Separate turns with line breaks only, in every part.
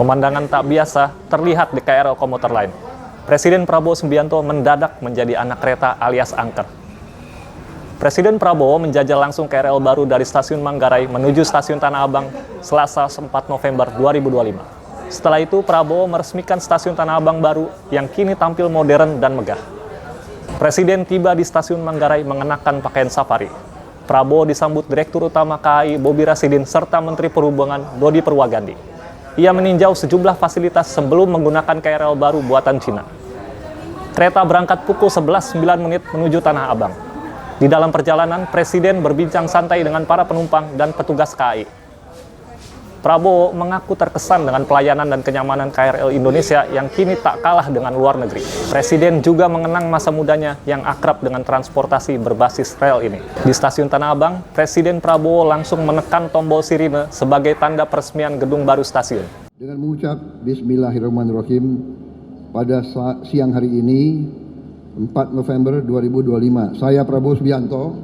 Pemandangan tak biasa terlihat di KRL komuter lain. Presiden Prabowo Subianto mendadak menjadi anak kereta alias angker. Presiden Prabowo menjajal langsung KRL baru dari stasiun Manggarai menuju stasiun Tanah Abang Selasa 4 November 2025. Setelah itu, Prabowo meresmikan stasiun Tanah Abang baru yang kini tampil modern dan megah. Presiden tiba di stasiun Manggarai mengenakan pakaian safari. Prabowo disambut Direktur Utama KAI Bobi Rasidin serta Menteri Perhubungan Dodi Purwagandi. Ia meninjau sejumlah fasilitas sebelum menggunakan KRL baru buatan Cina. Kereta berangkat pukul 11.09 menuju Tanah Abang. Di dalam perjalanan, Presiden berbincang santai dengan para penumpang dan petugas KAI. Prabowo mengaku terkesan dengan pelayanan dan kenyamanan KRL Indonesia yang kini tak kalah dengan luar negeri. Presiden juga mengenang masa mudanya yang akrab dengan transportasi berbasis rel ini. Di stasiun Tanah Abang, Presiden Prabowo langsung menekan tombol sirine sebagai tanda peresmian gedung baru stasiun.
Dengan mengucap Bismillahirrahmanirrahim, pada siang hari ini, 4 November 2025, saya Prabowo Subianto,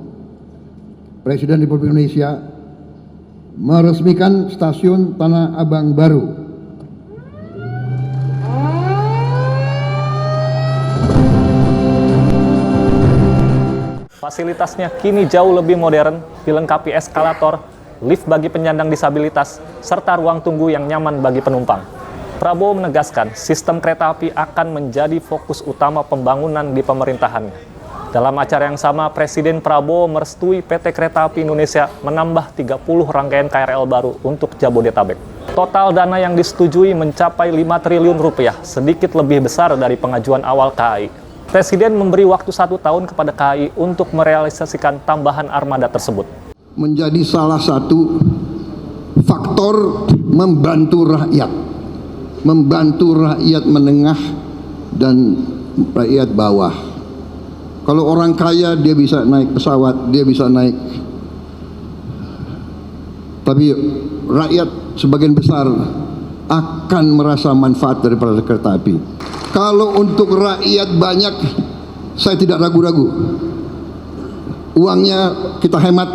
Presiden Republik Indonesia, meresmikan stasiun Tanah Abang baru.
Fasilitasnya kini jauh lebih modern, dilengkapi eskalator, lift bagi penyandang disabilitas, serta ruang tunggu yang nyaman bagi penumpang. Prabowo menegaskan sistem kereta api akan menjadi fokus utama pembangunan di pemerintahannya. Dalam acara yang sama, Presiden Prabowo merestui PT Kereta Api Indonesia menambah 30 rangkaian KRL baru untuk Jabodetabek. Total dana yang disetujui mencapai 5 triliun rupiah, sedikit lebih besar dari pengajuan awal KAI. Presiden memberi waktu 1 tahun kepada KAI untuk merealisasikan tambahan armada tersebut.
Menjadi salah satu faktor membantu rakyat menengah dan rakyat bawah. Kalau orang kaya dia bisa naik pesawat, dia bisa naik. Tapi rakyat sebagian besar akan merasa manfaat daripada kereta api. Kalau untuk rakyat banyak, saya tidak ragu-ragu. Uangnya kita hemat,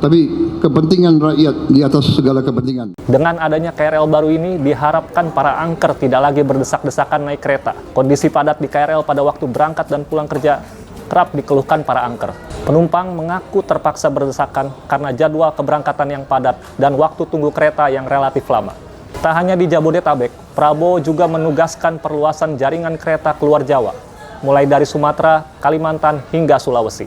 tapi kepentingan rakyat di atas segala kepentingan.
Dengan adanya KRL baru ini, diharapkan para angker tidak lagi berdesak-desakan naik kereta. Kondisi padat di KRL pada waktu berangkat dan pulang kerja kerap dikeluhkan para angker. Penumpang mengaku terpaksa berdesakan karena jadwal keberangkatan yang padat dan waktu tunggu kereta yang relatif lama. Tak hanya di Jabodetabek, Prabowo juga menugaskan perluasan jaringan kereta keluar Jawa, mulai dari Sumatera, Kalimantan, hingga Sulawesi.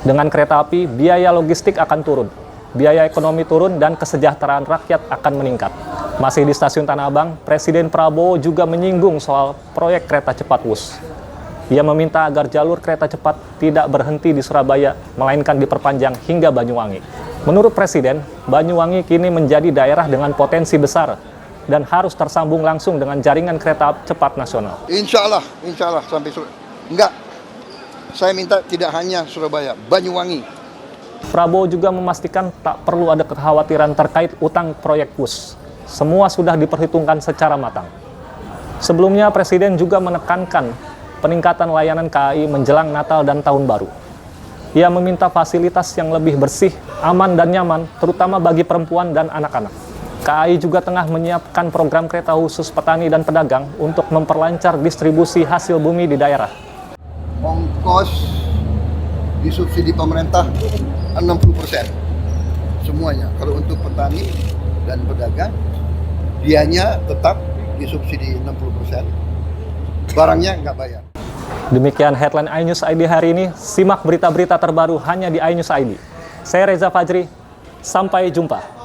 Dengan kereta api, biaya logistik akan turun, biaya ekonomi turun, dan kesejahteraan rakyat akan meningkat. Masih di stasiun Tanah Abang, Presiden Prabowo juga menyinggung soal proyek kereta cepat WUS. Ia meminta agar jalur kereta cepat tidak berhenti di Surabaya, melainkan diperpanjang hingga Banyuwangi. Menurut Presiden, Banyuwangi kini menjadi daerah dengan potensi besar dan harus tersambung langsung dengan jaringan kereta cepat nasional.
Insya Allah sampai Surabaya. Enggak, saya minta tidak hanya Surabaya, Banyuwangi.
Prabowo juga memastikan tak perlu ada kekhawatiran terkait utang proyek WUS. Semua sudah diperhitungkan secara matang. Sebelumnya, Presiden juga menekankan peningkatan layanan KAI menjelang Natal dan Tahun Baru. Ia meminta fasilitas yang lebih bersih, aman, dan nyaman, terutama bagi perempuan dan anak-anak. KAI juga tengah menyiapkan program kereta khusus petani dan pedagang untuk memperlancar distribusi hasil bumi di daerah.
Ongkos disubsidi pemerintah 60%. Semuanya. Kalau untuk petani dan pedagang, dianya tetap disubsidi 60%. Barangnya nggak bayar.
Demikian headline iNews ID hari ini. Simak berita-berita terbaru hanya di iNews ID. Saya Reza Fajri. Sampai jumpa.